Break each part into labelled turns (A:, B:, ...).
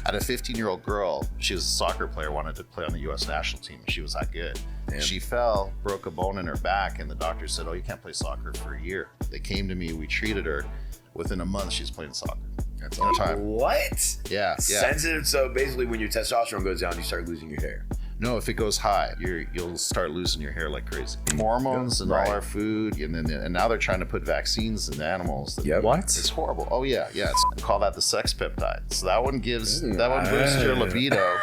A: had a 15-year-old girl. She was a soccer player, wanted to play on the U.S. national team. She was that good. Damn. She fell, broke a bone in her back, and the doctor said, "Oh, you can't play soccer for a year." They came to me, we treated her. Within a month, she's playing soccer. That's all time.
B: What?
A: Yeah.
B: Sensitive. So basically, when your testosterone goes down, you start losing your hair.
A: No, if it goes high, you'll start losing your hair like crazy. Hormones and all our food, and now they're trying to put vaccines in animals.
C: What?
A: It's horrible. Oh yeah. Call that the sex peptide. So that one boosts your libido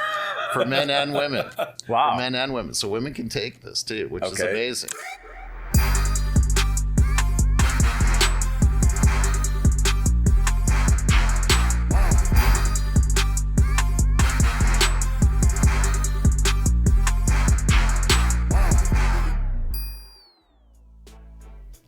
A: for men and women.
C: Wow.
A: For men and women. So women can take this too, which is amazing.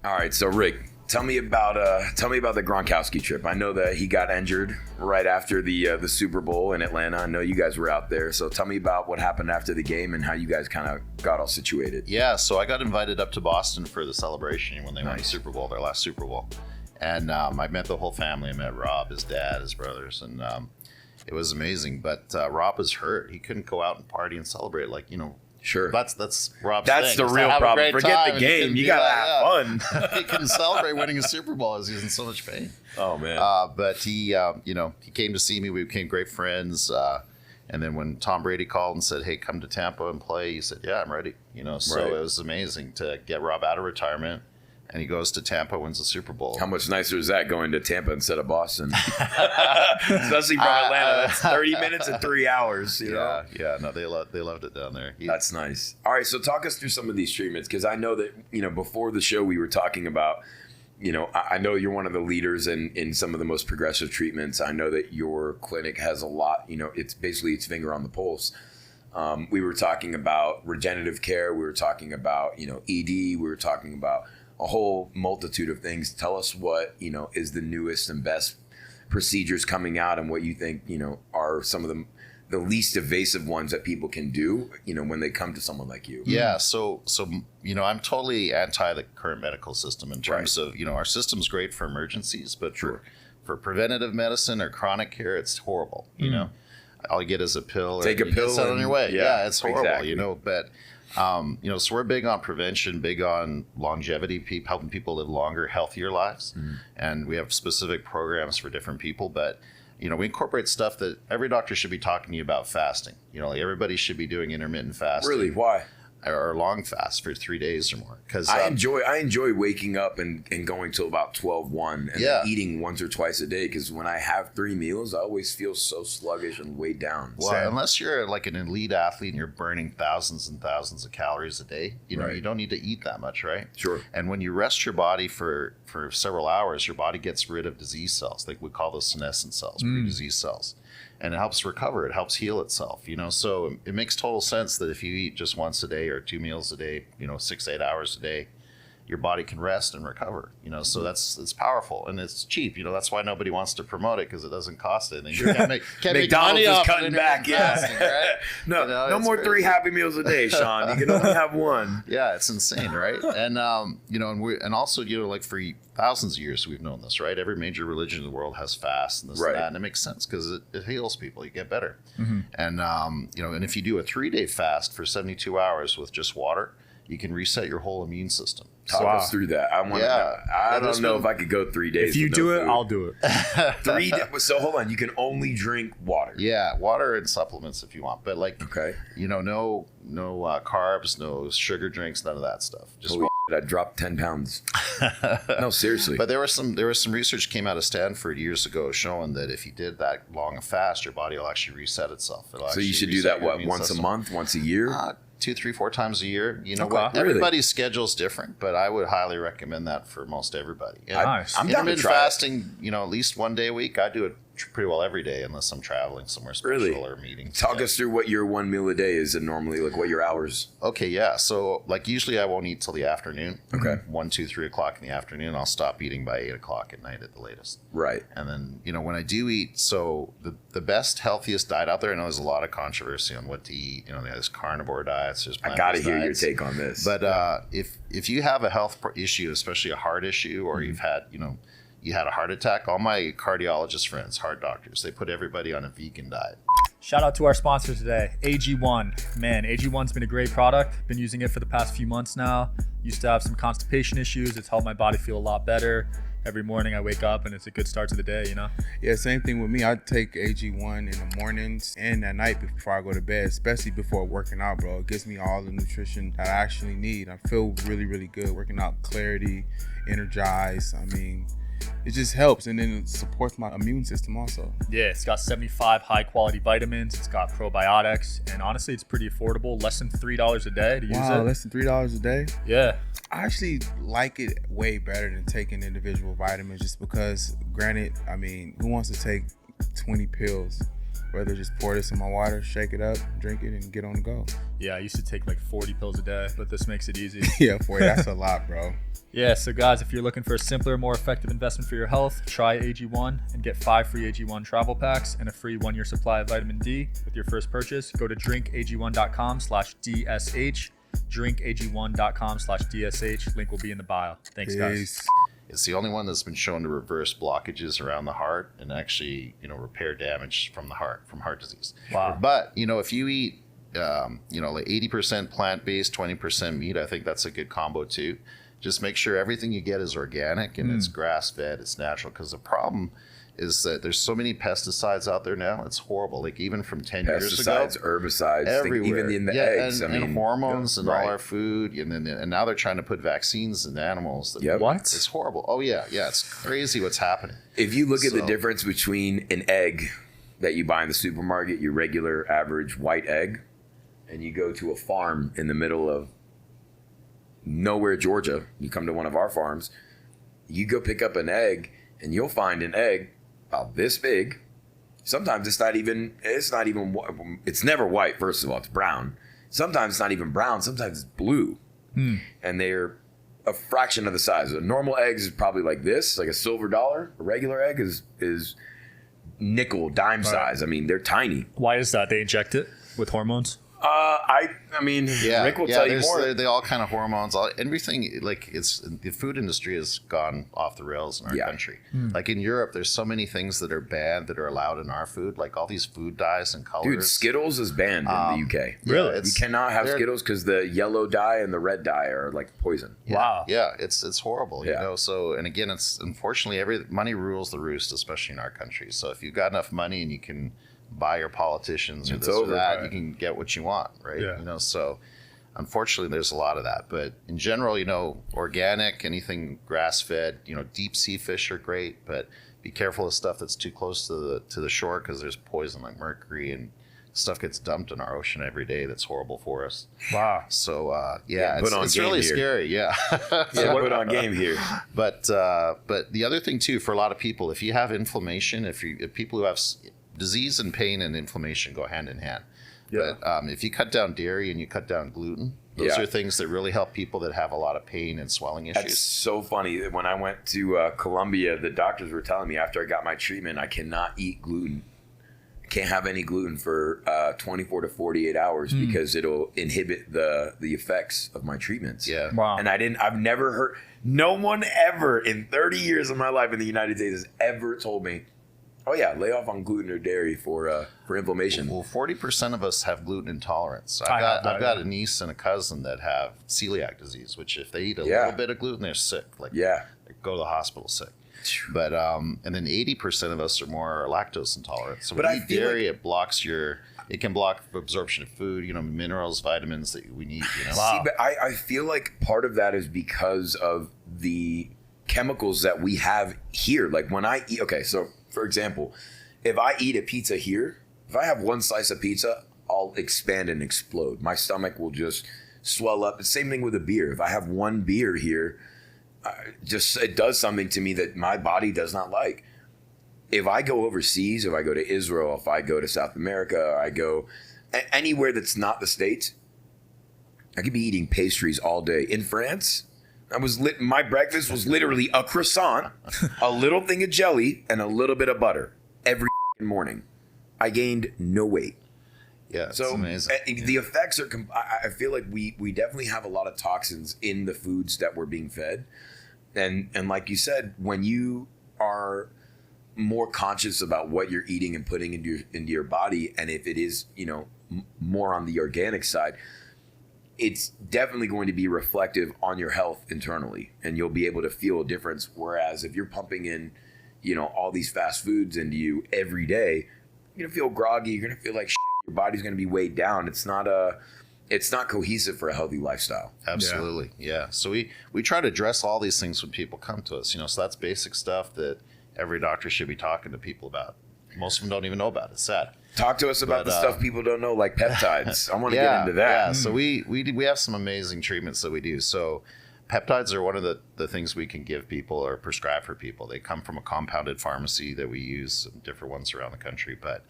B: All right, so Rick, tell me about the Gronkowski trip. I know that he got injured right after the Super Bowl in Atlanta. I know you guys were out there, so tell me about what happened after the game and how you guys kind of got all situated.
A: Yeah, so I got invited up to Boston for the celebration when they won the Super Bowl, their last Super Bowl, and I met the whole family. I met Rob, his dad, his brothers, and it was amazing. But Rob was hurt; he couldn't go out and party and celebrate
B: Sure.
A: That's Rob's
B: That's
A: thing.
B: the real problem. Forget the game. You gotta have fun.
A: He couldn't celebrate winning a Super Bowl as he's in so much pain.
B: Oh man.
A: But he came to see me. We became great friends. And then when Tom Brady called and said, "Hey, come to Tampa and play," he said, "Yeah, I'm ready." So it was amazing to get Rob out of retirement. And he goes to Tampa, wins the Super Bowl.
B: How much nicer is that going to Tampa instead of Boston? Especially from Atlanta. That's 30 minutes and 3 hours. You know?
A: Yeah. No, they loved it down there.
B: That's nice. All right, so talk us through some of these treatments, because I know that, before the show we were talking about, I know you're one of the leaders in some of the most progressive treatments. I know that your clinic has a lot, it's basically its finger on the pulse. We were talking about regenerative care. We were talking about, ED. We were talking about a whole multitude of things. Tell us what, is the newest and best procedures coming out, and what you think, are some of the least invasive ones that people can do, when they come to someone like you.
A: Yeah. So, I'm totally anti the current medical system in terms of, our system's great for emergencies, but for preventative medicine or chronic care, it's horrible. All you get is a pill.
B: Take a pill.
A: Set on your way. Yeah, it's horrible,
B: exactly.
A: But so we're big on prevention, big on longevity, helping people live longer, healthier lives. And we have specific programs for different people. But, we incorporate stuff that every doctor should be talking to you about fasting. Everybody should be doing intermittent fasting.
B: Really? Why?
A: Or long fast for 3 days or more. Because
B: I enjoy waking up and going till about 12:1 and then eating once or twice a day, because when I have 3 meals, I always feel so sluggish and weighed down.
A: Well, unless you're like an elite athlete and you're burning thousands and thousands of calories a day, you don't need to eat that much, right?
B: Sure.
A: And when you rest your body for several hours, your body gets rid of disease cells. Like we call those senescent cells, pre-disease cells. And it helps recover. It helps heal itself, So it makes total sense that if you eat just once a day or 2 meals a day, 6 to 8 hours a day, your body can rest and recover, So it's powerful and it's cheap, That's why nobody wants to promote it, because it doesn't cost anything. You can't make
B: McDonald's is cutting back,
A: fasting, right?
B: No more crazy. 3 Happy Meals a day, Sean. You can only have one.
A: Yeah, it's insane, right? And and also like for thousands of years we've known this, right? Every major religion in the world has fasts and this and that, and it makes sense because it heals people. You get better, and and if you do a 3-day fast for 72 hours with just water, you can reset your whole immune system.
B: Talk us through that. I want to know. I don't know if I could go 3 days.
C: If you do it, I'll do it.
B: 3 days. So hold on. You can only drink water.
A: Yeah, water and supplements if you want. But no carbs, no sugar drinks, none of that stuff. Just
B: Holy shit, I dropped 10 pounds. No, seriously.
A: But there was some research came out of Stanford years ago showing that if you did that long a fast, your body will actually reset itself.
B: So you should do that once a month, once a year?
A: 2, 3, 4 times a year. What? Everybody's schedule's different, but I would highly recommend that for most everybody.
C: Nice.
B: I'm down to try
A: fasting, at least 1 day a week. I do it pretty well every day unless I'm traveling somewhere special or meetings.
B: Talk us through what your 1 meal a day is, and normally what your hours.
A: Okay, yeah. So usually I won't eat till the afternoon.
B: Okay.
A: 1, 2, 3 o'clock in the afternoon. I'll stop eating by 8 o'clock at night at the latest.
B: Right.
A: And then when I do eat, so the best, healthiest diet out there, I know there's a lot of controversy on what to eat. There's carnivore diets, there's
B: I got to hear your take on this.
A: But if you have a health issue, especially a heart issue, or you've had you had a heart attack. All my cardiologist friends, heart doctors, they put everybody on a vegan diet.
D: Shout out to our sponsor today, AG1. Man, AG1's been a great product. Been using it for the past few months now. Used to have some constipation issues. It's helped my body feel a lot better. Every morning I wake up and it's a good start to the day, you know?
E: Yeah, same thing with me. I take AG1 in the mornings and at night before I go to bed, especially before working out, bro. It gives me all the nutrition that I actually need. I feel really, really good working out, clarity, energized. I mean, it just helps, and then it supports my immune system also.
D: Yeah, it's got 75 high quality vitamins. It's got probiotics, and honestly, it's pretty affordable. Less than $3 a day to use it.
E: Wow, less than $3 a day?
D: Yeah.
E: I actually like it way better than taking individual vitamins, just because, granted, I mean, who wants to take 20 pills? Rather just pour this in my water, shake it up, drink it, and get on the go.
D: Yeah, I used to take like 40 pills a day, but this makes it easy.
E: Yeah, 40, that's a lot, bro.
D: Yeah, so guys, if you're looking for a simpler, more effective investment for your health, try AG1 and get 5 free AG1 travel packs and a free 1-year supply of vitamin D with your first purchase. Go to drinkag1.com/DSH. drinkag1.com/DSH. Link will be in the bio. Thanks, guys.
A: It's the only one that's been shown to reverse blockages around the heart and actually, repair damage from the heart, from heart disease.
D: Wow.
A: But, if you eat, like 80% plant-based, 20% meat, I think that's a good combo too. Just make sure everything you get is organic and it's grass-fed, it's natural. Because the problem is that there's so many pesticides out there now. It's horrible. Like even from 10 years ago.
B: Pesticides, herbicides,
A: everywhere.
B: even in the eggs.
A: And hormones and all our food. And now they're trying to put vaccines in animals.
D: What?
A: It's horrible. Oh, yeah. Yeah, it's crazy what's happening.
B: If you look at the difference between an egg that you buy in the supermarket, your regular average white egg, and you go to a farm in the middle of nowhere, Georgia, you come to one of our farms, you go pick up an egg, and you'll find an egg about this big. Sometimes it's never white, first of all, it's brown. Sometimes it's not even brown, sometimes it's blue. And they're a fraction of the size. A normal egg is probably like this, like a silver dollar. A regular egg is nickel, dime size. I mean, they're tiny.
D: Why is that? They inject it with hormones?
B: Rick will tell you more.
A: They all kind of hormones, everything. Like the food industry has gone off the rails in our country. Like in Europe, there's so many things that are banned that are allowed in our food, like all these food dyes and colors.
B: Dude, Skittles is banned in the UK.
D: Really?
B: You cannot have Skittles because the yellow dye and the red dye are like poison.
A: Yeah.
D: Wow.
A: Yeah, it's horrible. So, and again, it's unfortunately money rules the roost, especially in our country. So if you've got enough money and you can buy your politicians or this or that, you can get what you want, right?
D: Yeah.
A: So unfortunately there's a lot of that. But in general, organic, anything grass-fed, deep sea fish are great, but be careful of stuff that's too close to the shore because there's poison like mercury and stuff gets dumped in our ocean every day that's horrible for us.
D: Wow.
A: So it's really scary. Yeah.
B: Put on game here.
A: But the other thing too, for a lot of people, if you have inflammation, if people who have disease and pain and inflammation go hand in hand.
D: Yeah.
A: But if you cut down dairy and you cut down gluten, those are things that really help people that have a lot of pain and swelling issues.
B: That's so funny. When I went to Colombia, the doctors were telling me after I got my treatment, I cannot eat gluten. I can't have any gluten for 24 to 48 hours because it'll inhibit the effects of my treatments.
A: Yeah.
D: Wow.
B: And I've never heard, no one ever in 30 years of my life in the United States has ever told me, oh yeah, lay off on gluten or dairy for inflammation.
A: Well, 40% of us have gluten intolerance. I've got a niece and a cousin that have celiac disease, which if they eat a little bit of gluten, they're sick. They go to the hospital sick. But and then 80% of us are more lactose intolerant. So when you eat dairy, it can block absorption of food, minerals, vitamins that we need.
B: See, but I feel like part of that is because of the chemicals that we have here. Like when I eat, so for example, if I eat a pizza here, if I have one slice of pizza, I'll expand and explode. My stomach will just swell up. The same thing with a beer. If I have one beer here, it does something to me that my body does not like. If I go overseas, if I go to Israel, if I go to South America, or I go anywhere that's not the States, I could be eating pastries all day. In France, my breakfast was literally a croissant, a little thing of jelly, and a little bit of butter every morning. I gained no weight.
A: Yeah, it's amazing.
B: The effects are. I feel like we definitely have a lot of toxins in the foods that we're being fed, and like you said, when you are more conscious about what you're eating and putting into your body, and if it is, you know, more on the organic side, it's definitely going to be reflective on your health internally, and you'll be able to feel a difference. Whereas if you're pumping in, you know, all these fast foods into you every day, you're gonna feel groggy. You're gonna feel like shit. Your body's gonna be weighed down. It's not cohesive for a healthy lifestyle.
A: Absolutely, yeah. So we try to address all these things when people come to us. You know, so that's basic stuff that every doctor should be talking to people about. Most of them don't even know about it. It's sad.
B: Talk to us about the stuff people don't know, like peptides. I want to get into that.
A: Yeah, so we have some amazing treatments that we do. So peptides are one of the things we can give people or prescribe for people. They come from a compounded pharmacy that we use, different ones around the country. But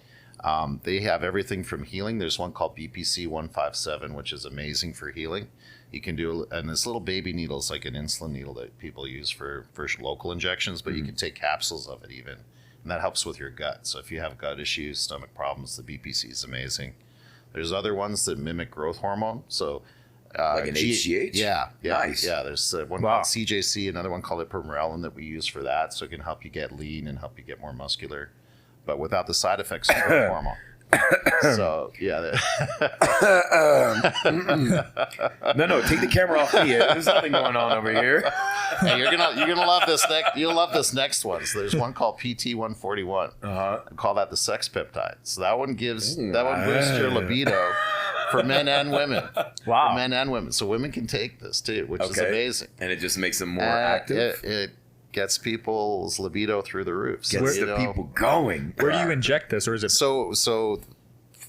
A: they have everything from healing. There's one called BPC 157, which is amazing for healing. You can do, and this little baby needle is like an insulin needle that people use for local injections, but you can take capsules of it even. And that helps with your gut. So if you have gut issues, stomach problems, the BPC is amazing. There's other ones that mimic growth hormone. So
B: like an HGH?
A: Yeah.
B: Nice.
A: Yeah, there's one called CJC, another one called ipamorelin that we use for that. So it can help you get lean and help you get more muscular, but without the side effects of growth hormone. So
B: no, take the camera off me. There's nothing going on over here.
A: Hey, you're gonna love this next. You'll love this next one. So there's one called PT 141. I call that the sex peptide. So that one boosts your libido for men and women.
D: Wow,
A: for men and women. So women can take this too, which is amazing.
B: And it just makes them more active.
A: It gets people's libido through the roof. So,
B: gets the people going.
D: Where do you inject this, or is it
A: so?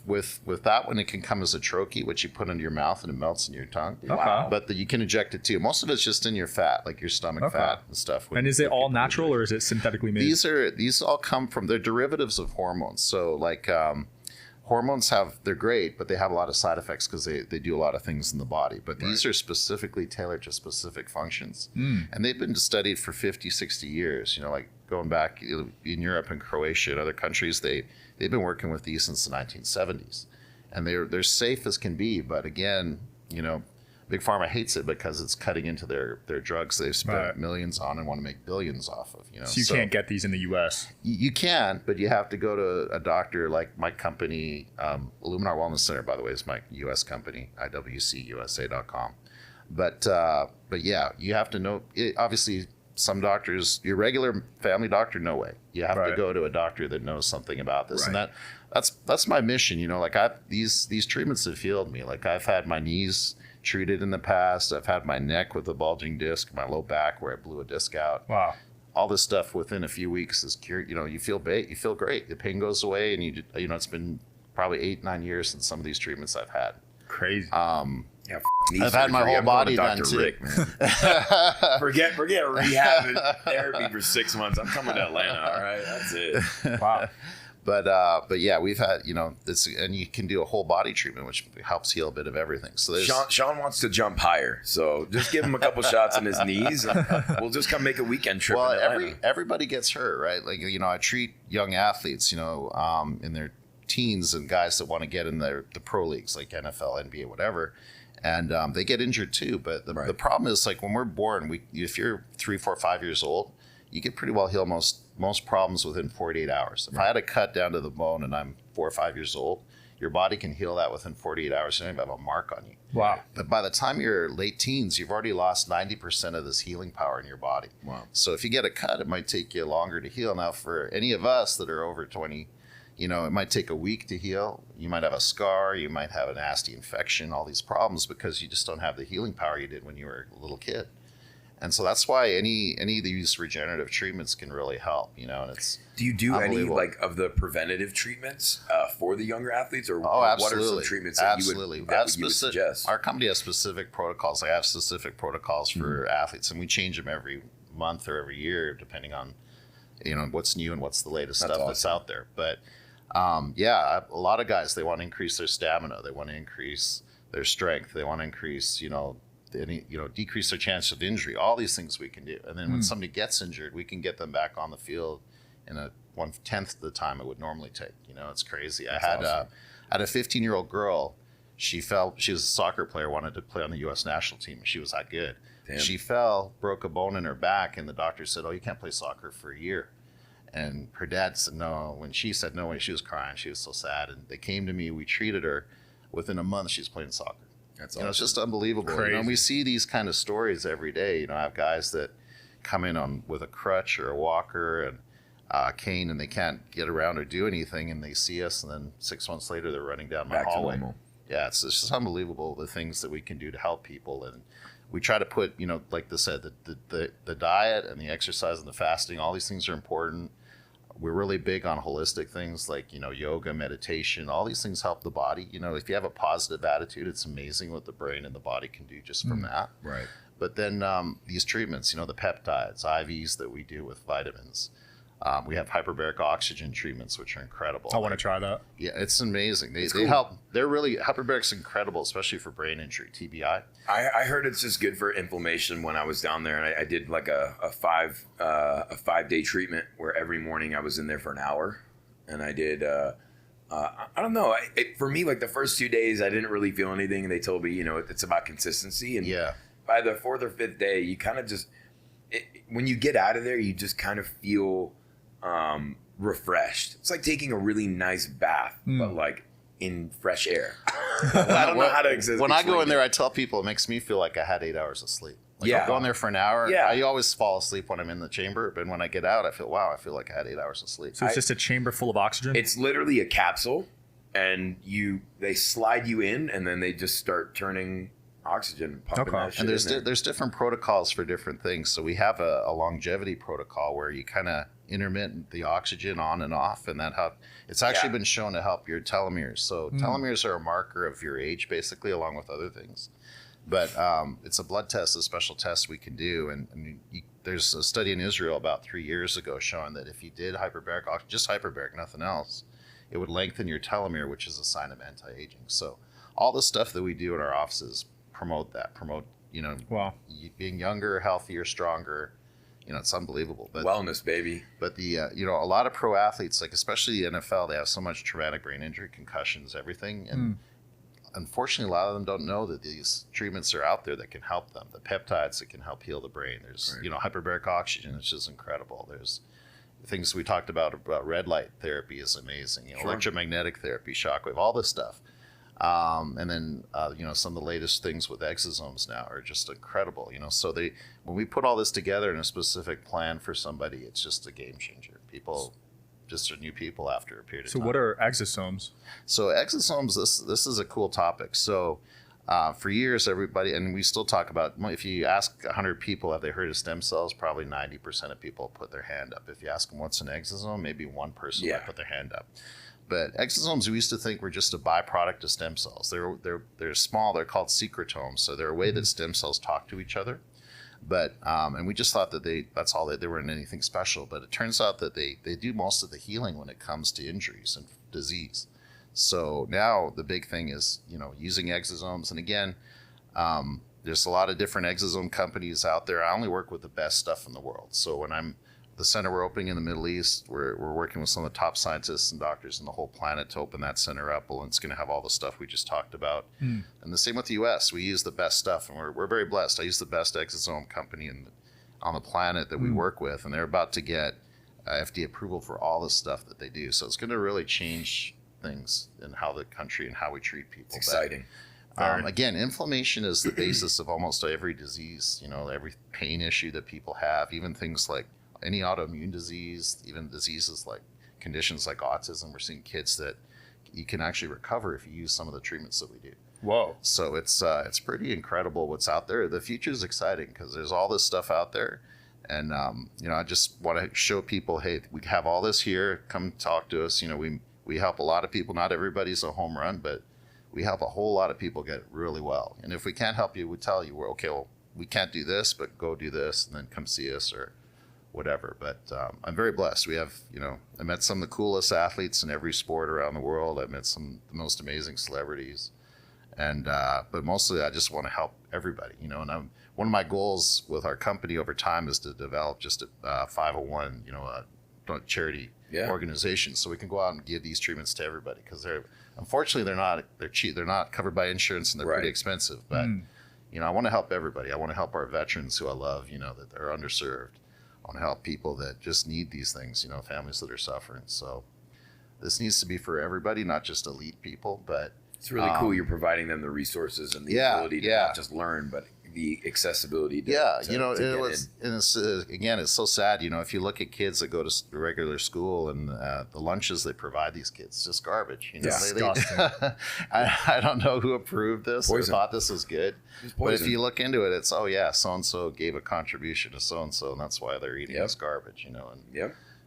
A: With that one, it can come as a troche, which you put into your mouth and it melts in your tongue.
D: Okay.
A: But you can inject it too. Most of it's just in your fat, like your stomach fat and stuff.
D: And is it all natural or is it synthetically made?
A: These all come from, they're derivatives of hormones. So like hormones they're great, but they have a lot of side effects because they do a lot of things in the body. But these are specifically tailored to specific functions. And they've been studied for 50, 60 years. You know, like going back in Europe and Croatia and other countries, they've been working with these since the 1970s. And they're safe as can be. But again, you know, Big Pharma hates it because it's cutting into their drugs they've spent millions on and want to make billions off of. You know,
D: so you can't get these in the U.S.
A: You can, but you have to go to a doctor like my company, Illuminar Wellness Center, by the way, is my U.S. company, IWCUSA.com. But yeah, you have to know. Obviously, some doctors, your regular family doctor, no way. You have to go to a doctor that knows something about this, and that's my mission. You know, like these treatments have healed me. Like I've had my knees treated in the past. I've had my neck with a bulging disc, my low back where I blew a disc out.
D: Wow.
A: All this stuff within a few weeks is cured. You know, you feel great. The pain goes away, and you know, it's been probably 8-9 years since some of these treatments I've had.
D: Crazy.
A: I've had my whole body done too.
B: Rick, man. forget rehab and therapy for 6 months. I'm coming to Atlanta. All right, that's it.
D: Wow.
A: But yeah, we've had, you know, this, and you can do a whole body treatment, which helps heal a bit of everything. So there's
B: Sean wants to jump higher, so just give him a couple shots in his knees, and we'll just come make a weekend trip.
A: Well, everybody gets hurt, right? Like, you know, I treat young athletes, you know, in their teens and guys that want to get in the pro leagues like NFL, NBA, whatever. And they get injured too. But the problem is, like, when we're born, if you're 3, 4, 5 years old, you get pretty well heal most problems within 48 hours. If I had a cut down to the bone and I'm 4 or 5 years old, your body can heal that within 48 hours. You don't even have a mark on you.
D: Wow.
A: But by the time you're late teens, you've already lost 90% of this healing power in your body.
B: Wow.
A: So if you get a cut, it might take you longer to heal. Now, for any of us that are over 20, you know, it might take a week to heal. You might have a scar. You might have a nasty infection, all these problems because you just don't have the healing power you did when you were a little kid. And so that's why any of these regenerative treatments can really help, you know, and it's
B: Do you do any like of the preventative treatments for the younger athletes, or
A: absolutely.
B: what are some treatments that you would suggest?
A: Our company has specific protocols. I have specific protocols for athletes, and we change them every month or every year, depending on, you know, what's new and what's the latest stuff that's out there. But yeah, a lot of guys, they want to increase their stamina, they want to increase their strength, they want to increase, decrease their chance of injury. All these things we can do. And then when somebody gets injured, we can get them back on the field in a 1/10 of the time it would normally take. You know, it's crazy. I had a 15-year-old girl. She was a soccer player, wanted to play on the U.S. national team. She was that good.
B: Damn.
A: She fell, broke a bone in her back, and the doctor said, "Oh, you can't play soccer for a year." And her dad said no. When she said no, when she was crying, she was so sad. And they came to me. We treated her. Within a month, she's playing soccer.
B: That's
A: It's just unbelievable.
D: Crazy.
A: And we see these kind of stories every day. I have guys that come in on with a crutch or a walker and cane, and they can't get around or do anything, and they see us, and then 6 months later, they're running down my
B: back
A: hallway.
B: to normal.
A: Yeah, it's just unbelievable the things that we can do to help people. And we try to put, like they said, the diet and the exercise and the fasting, all these things are important. We're really big on holistic things like, yoga, meditation, all these things help the body. If you have a positive attitude, it's amazing what the brain and the body can do just from that.
B: Right.
A: But then these treatments, the peptides, IVs that we do with vitamins. We have hyperbaric oxygen treatments, which are incredible.
D: I want to try that.
A: Yeah, it's amazing. They
B: cool.
A: help. They're really, hyperbaric's incredible, especially for brain injury, TBI.
B: I heard it's just good for inflammation. When I was down there, and I did like a 5-day treatment where every morning I was in there for an hour, and I did. I don't know. For me, like the first 2 days, I didn't really feel anything, and they told me, it's about consistency. And
A: Yeah.
B: by the 4th or 5th day, you kind of just, when you get out of there, you just kind of feel refreshed. It's like taking a really nice bath, but like in fresh air. I don't know how to explain.
A: When I go in there, I tell people it makes me feel like I had 8 hours of sleep. Like I'll go in there for an hour.
B: Yeah.
A: I always fall asleep when I'm in the chamber, but when I get out, I feel like I had 8 hours of sleep.
D: So it's just a chamber full of oxygen?
B: It's literally a capsule, and they slide you in, and then they just start turning oxygen, pumping that shit
A: And
B: in there.
A: there's different protocols for different things. So we have a longevity protocol where you kind of intermittent the oxygen on and off, and it's actually been shown to help your telomeres. So telomeres are a marker of your age, basically, along with other things. But it's a blood test, a special test we can do. And there's a study in Israel about 3 years ago showing that if you did hyperbaric oxygen, just hyperbaric, nothing else, it would lengthen your telomere, which is a sign of anti-aging. So all the stuff that we do in our offices promote
D: Wow.
A: being younger, healthier, stronger. It's unbelievable. But
B: wellness, baby.
A: But a lot of pro athletes, like especially the NFL, they have so much traumatic brain injury, concussions, everything, and unfortunately, a lot of them don't know that these treatments are out there that can help them. The peptides that can help heal the brain. There's hyperbaric oxygen, which is incredible. There's things we talked about red light therapy is amazing. Electromagnetic therapy, shockwave, all this stuff. And then, some of the latest things with exosomes now are just incredible, so when we put all this together in a specific plan for somebody, it's just a game changer. People just are new people after a period of time.
D: So what are exosomes?
A: So exosomes, this is a cool topic. So for years, everybody, and we still talk about, if you ask 100 people, have they heard of stem cells? Probably 90% of people put their hand up. If you ask them what's an exosome, maybe one person might put their hand up. But exosomes, we used to think were just a byproduct of stem cells. They're small. They're called secretomes. So they're a way that stem cells talk to each other. But and we just thought that that's all they weren't anything special. But it turns out that they do most of the healing when it comes to injuries and disease. So now the big thing is using exosomes. And again, there's a lot of different exosome companies out there. I only work with the best stuff in the world. So when I'm the center we're opening in the Middle East, we're working with some of the top scientists and doctors in the whole planet to open that center up. And it's going to have all the stuff we just talked about. And the same with the U.S. We use the best stuff, and we're very blessed. I use the best exosome company on the planet that we work with, and they're about to get FDA approval for all the stuff that they do. So it's going to really change things in how the country and how we treat people.
B: It's exciting.
A: Again, inflammation is the basis of almost every disease, every pain issue that people have, even things like any autoimmune disease, even diseases like conditions like autism. We're seeing kids that you can actually recover if you use some of the treatments that we do.
D: Whoa.
A: So it's pretty incredible what's out there. The future is exciting because there's all this stuff out there. And, I just want to show people, hey, we have all this here. Come talk to us. We help a lot of people. Not everybody's a home run, but we help a whole lot of people get really well. And if we can't help you, we tell you, we can't do this, but go do this and then come see us or whatever. But I'm very blessed. We have, I met some of the coolest athletes in every sport around the world. I met some of the most amazing celebrities. And but mostly I just want to help everybody, and one of my goals with our company over time is to develop just a 501, a charity organization, so we can go out and give these treatments to everybody, because unfortunately they're cheap, they're not covered by insurance, and they're pretty expensive. But I want to help everybody. I want to help our veterans who I love, that are underserved. I want to help people that just need these things, families that are suffering. So this needs to be for everybody, not just elite people, but
B: it's really cool you're providing them the resources and the ability to not just learn, but the accessibility to,
A: it's so sad, if you look at kids that go to regular school and the lunches they provide these kids, it's just garbage. I don't know who approved this or thought this was good, but if you look into it, it's so-and-so gave a contribution to so-and-so, and that's why they're eating this garbage, and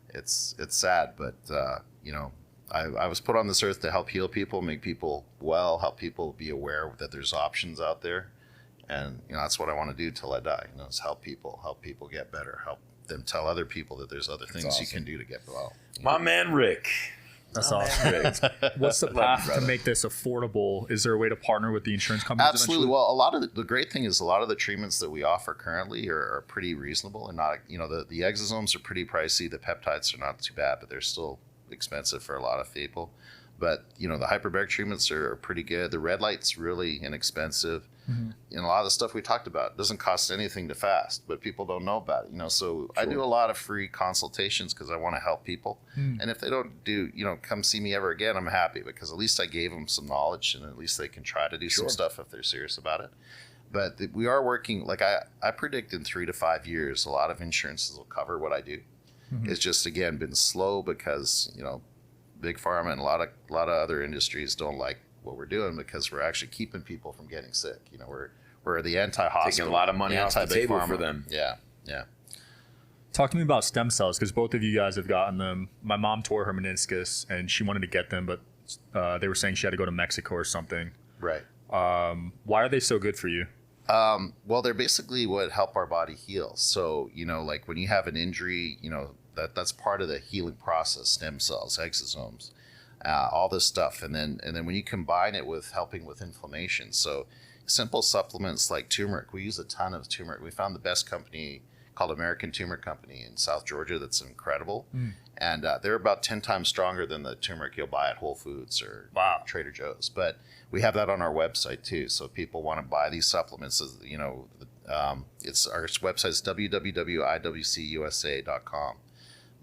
A: it's sad, but I was put on this earth to help heal people, make people well, help people be aware that there's options out there. And, that's what I want to do till I die, is help people get better, help them tell other people that there's other things you can do to get well.
B: My man, Rick.
D: That's awesome. What's the path to make this affordable? Is there a way to partner with the insurance companies?
A: Absolutely.
D: Eventually?
A: Well, a lot of the great thing is a lot of the treatments that we offer currently are pretty reasonable and not, the exosomes are pretty pricey. The peptides are not too bad, but they're still expensive for a lot of people. But, the hyperbaric treatments are pretty good. The red light's really inexpensive. Mm-hmm. A lot of the stuff we talked about doesn't cost anything to fast, but people don't know about it. So I do a lot of free consultations because I want to help people. And if they don't come see me ever again, I'm happy because at least I gave them some knowledge and at least they can try to do some stuff if they're serious about it. But we are working, I predict in 3 to 5 years, a lot of insurances will cover what I do. Mm-hmm. It's just, again, been slow because, big pharma and a lot of other industries don't like what we're doing because we're actually keeping people from getting sick. We're the anti-hospital.
B: Taking a lot of money off the table for them.
A: Yeah.
D: Talk to me about stem cells because both of you guys have gotten them. My mom tore her meniscus and she wanted to get them, but they were saying she had to go to Mexico or something.
A: Right.
D: Why are they so good for you?
A: Well, they're basically what help our body heal. So, when you have an injury, that's part of the healing process, stem cells, exosomes, all this stuff. And then when you combine it with helping with inflammation, so simple supplements like turmeric, we use a ton of turmeric. We found the best company called American Turmeric Company in South Georgia that's incredible. And they're about 10 times stronger than the turmeric you'll buy at Whole Foods or Trader Joe's. But we have that on our website too. So if people want to buy these supplements, it's our website is www.iwcusa.com.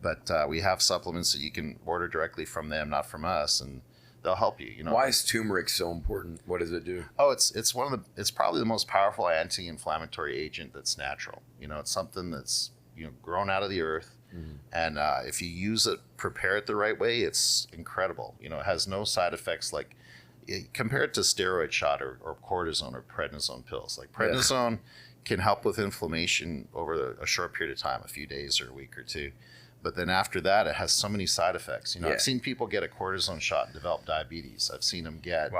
A: But we have supplements that you can order directly from them, not from us, and they'll help you.
B: Why is turmeric so important? What does it do?
A: Oh, it's probably the most powerful anti-inflammatory agent that's natural. It's something that's grown out of the earth, and if you use it, prepare it the right way, it's incredible. It has no side effects compare it to steroid shot or cortisone or prednisone pills. Like prednisone can help with inflammation over a short period of time, a few days or a week or two. But then after that, it has so many side effects. I've seen people get a cortisone shot and develop diabetes. I've seen them get,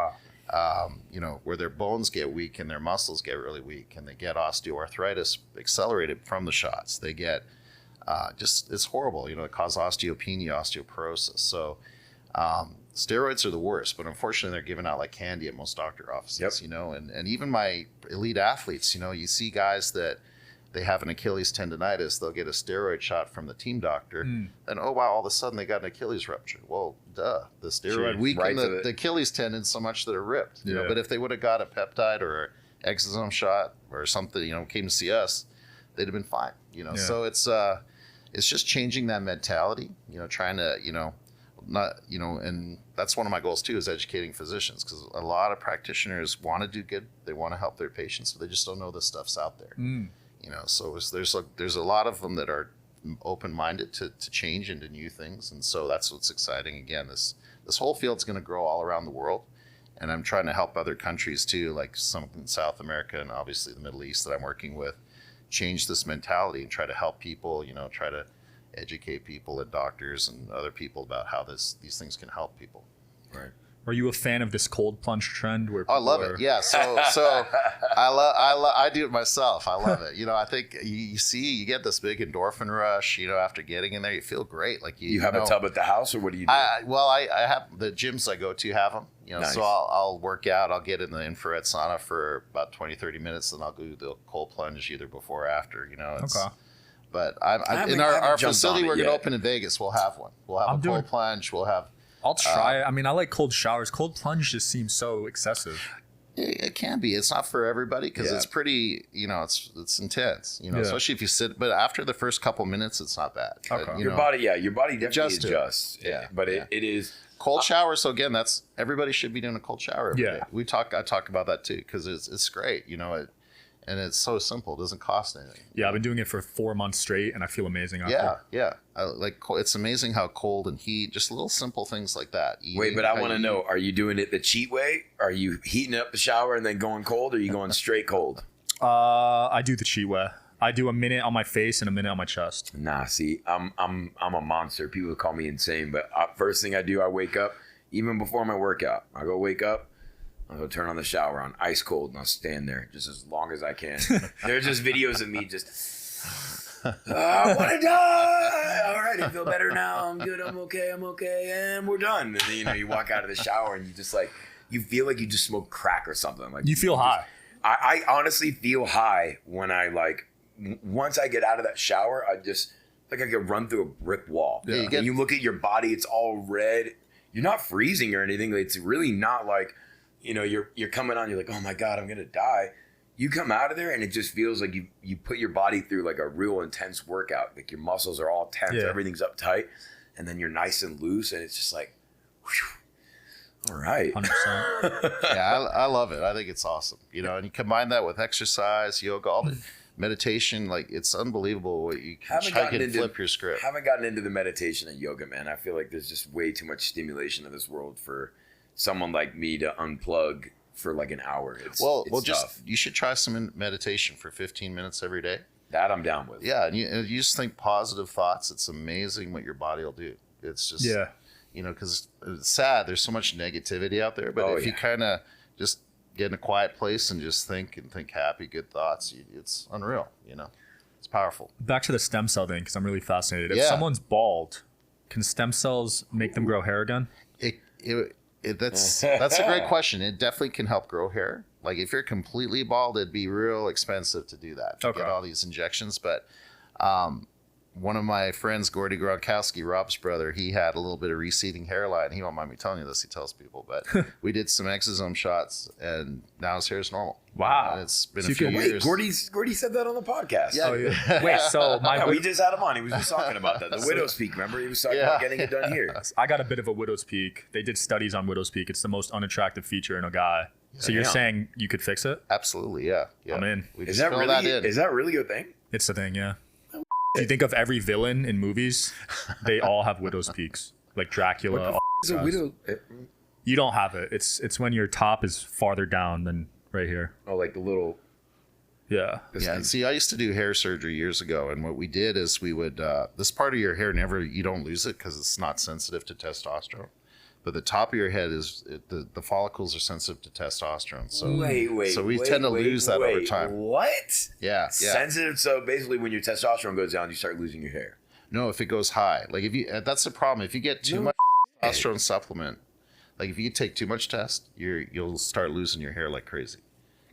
A: where their bones get weak and their muscles get really weak, and they get osteoarthritis accelerated from the shots. They get it's horrible. It causes osteopenia, osteoporosis. So steroids are the worst, but unfortunately, they're given out like candy at most doctor offices. And even my elite athletes, you see guys that they have an Achilles tendonitis, they'll get a steroid shot from the team doctor, and all of a sudden they got an Achilles rupture. Well, duh, the steroid weakened the Achilles tendon so much that it ripped. But if they would have got a peptide or an exosome shot or something, came to see us, they'd have been fine. So it's just changing that mentality. Trying to and that's one of my goals too, is educating physicians, because a lot of practitioners want to do good, they want to help their patients, but they just don't know this stuff's out there. So there's a lot of them that are open-minded to change into new things, and so that's what's exciting. Again, this whole field's going to grow all around the world, and I'm trying to help other countries too, like some in South America and obviously the Middle East that I'm working with, change this mentality and try to help people. Try to educate people and doctors and other people about how these things can help people.
D: Right. Are you a fan of this cold plunge trend? Where
A: I love it. Yeah. So I do it myself. I love it. I think you get this big endorphin rush, after getting in there, you feel great. Like you
B: have a tub at the house, or what do you do?
A: I have the gyms I go to have them,
B: Nice.
A: So I'll work out. I'll get in the infrared sauna for about 20, 30 minutes. Then I'll do the cold plunge either before or after,
D: Okay.
A: But in our facility we're going to open in Vegas, we'll have one. We'll have a cold plunge. We'll have.
D: I'll try it. I like cold showers. Cold plunge just seems so excessive.
A: It can be. It's not for everybody because it's pretty, it's intense, especially if you sit. But after the first couple minutes, it's not bad.
D: Okay.
B: Your body definitely adjusts.
A: Yeah.
B: But it is.
A: Cold shower. So again, everybody should be doing a cold shower every day. I talk about that too because it's great, and it's so simple. It doesn't cost anything.
D: Yeah, I've been doing it for 4 months straight, and I feel amazing after.
A: Yeah. It's amazing how cold and heat, just little simple things like that.
B: Wait, but I want to know: are you doing it the cheat way? Are you heating up the shower and then going cold, or are you going straight cold?
D: I do the cheat way. I do a minute on my face and a minute on my chest.
B: Nah, see, I'm a monster. People call me insane, but first thing I do, I wake up. Even before my workout, I go wake up. I'll go turn on the shower on ice cold, and I'll stand there just as long as I can. There's just videos of me just, I want to die. All right, I feel better now. I'm good. I'm okay. And we're done. And then, you walk out of the shower and you just you feel like you just smoked crack or something. Like
D: you feel high.
B: I honestly feel high when I once I get out of that shower, I just, I could run through a brick wall.
A: Yeah.
B: And you look at your body, it's all red. You're not freezing or anything. It's really not like, you're coming on, you're like, oh my God, I'm going to die. You come out of there and it just feels like you put your body through like a real intense workout. Like your muscles are all tense, everything's uptight, and then you're nice and loose, and it's just like, whew, all right.
D: 100%.
A: Yeah, I love it. I think it's awesome. And you combine that with exercise, yoga, all the meditation, it's unbelievable what you can flip your script.
B: Haven't gotten into the meditation and yoga, man. I feel like there's just way too much stimulation in this world for someone like me to unplug for like an hour. It's tough.
A: You should try some meditation for 15 minutes every day.
B: That I'm down with.
A: Yeah, and you just think positive thoughts. It's amazing what your body will do. It's just because it's sad. There's so much negativity out there, but if you kind of just get in a quiet place and just think happy, good thoughts, it's unreal. It's powerful.
D: Back to the stem cell thing, because I'm really fascinated. If someone's bald, can stem cells make them grow hair again?
A: That's a great question. It definitely can help grow hair. Like if you're completely bald, it'd be real expensive to do that, to get all these injections. But one of my friends, Gordy Gronkowski, Rob's brother, he had a little bit of receding hairline. He won't mind me telling you this. He tells people, but we did some exosome shots, and now his hair is normal.
D: Wow,
A: and it's been a few years.
B: Gordy said that on the podcast.
A: Yeah.
D: Oh, yeah. Wait, so
B: we just had him on. He was just talking about that. The widow's peak. Remember, he was talking about getting it done here.
D: I got a bit of a widow's peak. They did studies on widow's peak. It's the most unattractive feature in a guy. So you're saying you could fix it?
A: Absolutely, yeah.
D: I'm in.
B: Is that really a thing?
D: It's a thing, yeah. If you think of every villain in movies, they all have widow's peaks, like Dracula.
B: Is a widow?
D: You don't have it. It's when your top is farther down than right here.
B: Oh, like the little.
D: Yeah.
A: Yeah. See, I used to do hair surgery years ago, and what we did is we would this part of your hair you don't lose it because it's not sensitive to testosterone. But the top of your head is the follicles are sensitive to testosterone. So we tend to lose that over time.
B: What?
A: Yeah.
B: Sensitive. So basically, when your testosterone goes down, you start losing your hair.
A: No, if it goes high, like if you, that's the problem. If you get too much testosterone supplement, like if you take too much test, you'll start losing your hair like crazy.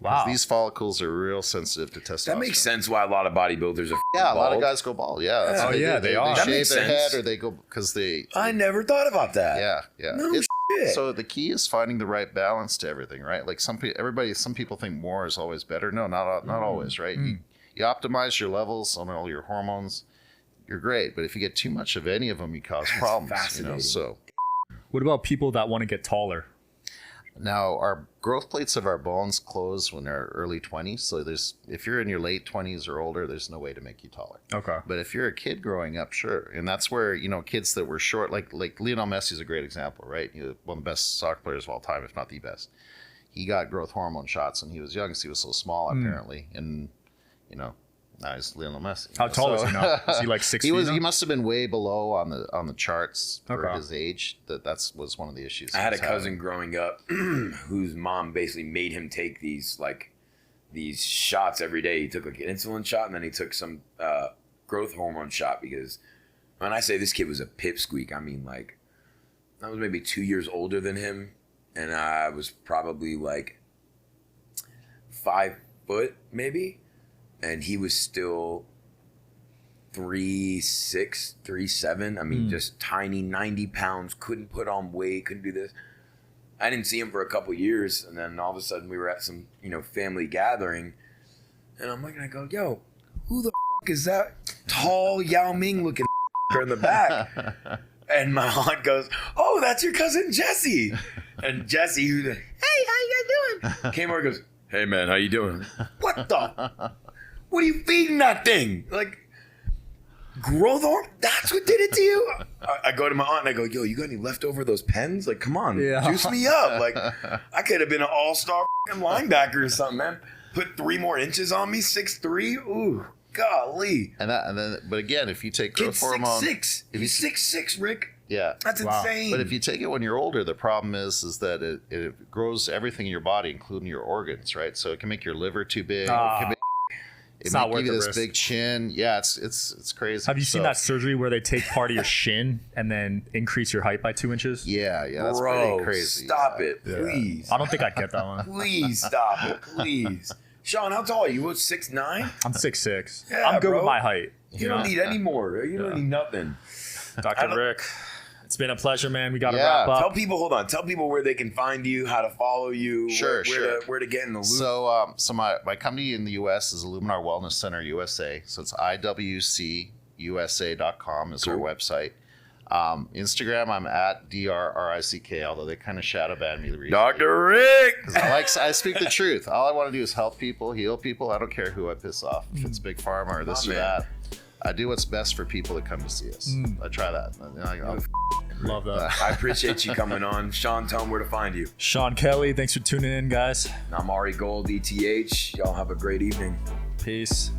D: Wow.
A: These follicles are real sensitive to testosterone.
B: That makes sense why a lot of bodybuilders are
A: a
B: bald.
A: lot of guys go bald. Yeah. That's what they do.
D: They are.
A: They
B: That
A: shave
B: makes
A: their
B: sense.
A: head or they go because they.
B: I never thought about that.
A: Yeah.
B: No shit.
A: So the key is finding the right balance to everything, right? Like some people think more is always better. No, not always, right? You optimize your levels on all your hormones, you're great. But if you get too much of any of them, you cause problems. So.
D: What about people that want to get taller?
A: Now, our growth plates of our bones close when they're early 20s. So if you're in your late 20s or older, there's no way to make you taller.
D: Okay.
A: But if you're a kid growing up, sure. And that's where, kids that were short, like Lionel Messi is a great example, right? One of the best soccer players of all time, if not the best. He got growth hormone shots when he was young because he was so small, apparently. And, now he's Lionel Messi.
D: How tall is he now? Is he like 6 feet?
A: He must have been way below on the charts for his age. That was one of the issues.
B: I had a cousin growing up whose mom basically made him take these shots every day. He took like an insulin shot and then he took some growth hormone shot because when I say this kid was a pipsqueak, I mean like I was maybe 2 years older than him and I was probably like 5 foot maybe. And he was still 3'6", 3'7". I mean, just tiny, 90 pounds, couldn't put on weight, couldn't do this. I didn't see him for a couple years, and then all of a sudden we were at some, family gathering, and I'm looking, I go, yo, who the fuck is that tall Yao Ming looking in the back? And my aunt goes, oh, that's your cousin Jesse. And Jesse, who's like, hey, how you guys doing? Came over and goes, hey man, how you doing? What are you feeding that thing? Like, growth hormone? That's what did it to you? I go to my aunt and I go, yo, you got any leftover of those pens? Like, come on, juice me up. Like, I could have been an all-star fucking linebacker or something, man. Put 3 more inches on me, 6'3". Ooh, golly.
A: But again, if you take growth hormone,
B: 6'6". He's 6'6", Rick.
A: Yeah,
B: that's insane.
A: But if you take it when you're older, the problem is that it grows everything in your body, including your organs, right? So it can make your liver too big. It might give you this big chin. Yeah, it's crazy.
D: Have you seen that surgery where they take part of your shin and then increase your height by 2 inches?
A: Yeah, that's pretty crazy.
B: Stop it, please.
D: I don't think I'd get that one.
B: Please stop it, please. Sean, how tall are you? 6'9"?
D: I'm 6'6".
B: Yeah,
D: I'm good
B: bro.
D: with my height.
B: You don't need any more. You don't need nothing.
D: Dr. Rick, it's been a pleasure, man. We got to wrap up.
B: Tell people where they can find you, how to follow you,
A: sure.
B: Where to get in the loop.
A: So my company in the U.S. is Illuminar Wellness Center USA. So it's iwcusa.com is our website. Instagram, I'm at DRRICK, although they kind of shadow ban me recently.
B: Dr. Rick!
A: I speak the truth. All I want to do is help people, heal people. I don't care who I piss off. If it's Big Pharma or this or that. I do what's best for people that come to see us. I try that.
D: Love that.
B: I appreciate you coming on. Sean, tell them where to find you.
D: Sean Kelly, thanks for tuning in, guys.
B: I'm Ari Gold, ETH. Y'all have a great evening.
D: Peace.